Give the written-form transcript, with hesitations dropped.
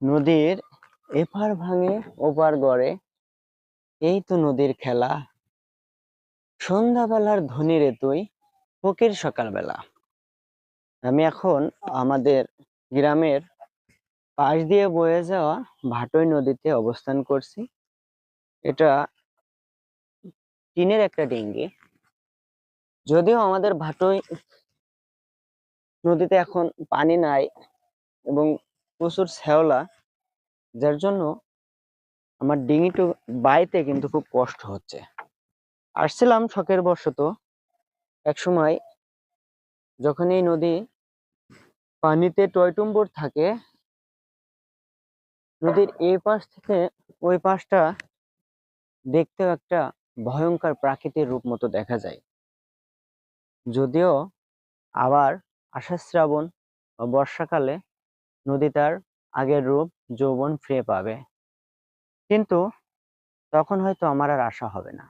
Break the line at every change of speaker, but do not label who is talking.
নদীর এপার ভাঙে ওপার গড়ে, এই তো নদীর খেলা। সন্ধ্যাবেলার ধনী রে তুই, ফকির সকালবেলা। আমি এখন আমাদের গ্রামের পাশ দিয়ে বয়ে যাওয়া ভাটই নদীতে অবস্থান করছি। এটা টিনের একটা ডিঙ্গি। যদিও আমাদের ভাটই নদীতে এখন পানি নাই এবং প্রচুর শ্যাওলা, যার জন্য আমার ডিঙিটু বাইতে কিন্তু খুব কষ্ট হচ্ছে। আসছিলাম শখের বশত। এক সময় যখন এই নদী পানিতে টয়টুম্বুর থাকে, নদীর এই পাশ থেকে ওই পাশটা দেখতেও একটা ভয়ঙ্কর প্রাকৃতিক রূপ মতো দেখা যায়। যদিও আবার আষাঢ় শ্রাবণ ও বর্ষাকালে নদী তার আগের রূপ যৌবন ফিরে পাবে, কিন্তু তখন হয়তো আমার আর আশা হবে না।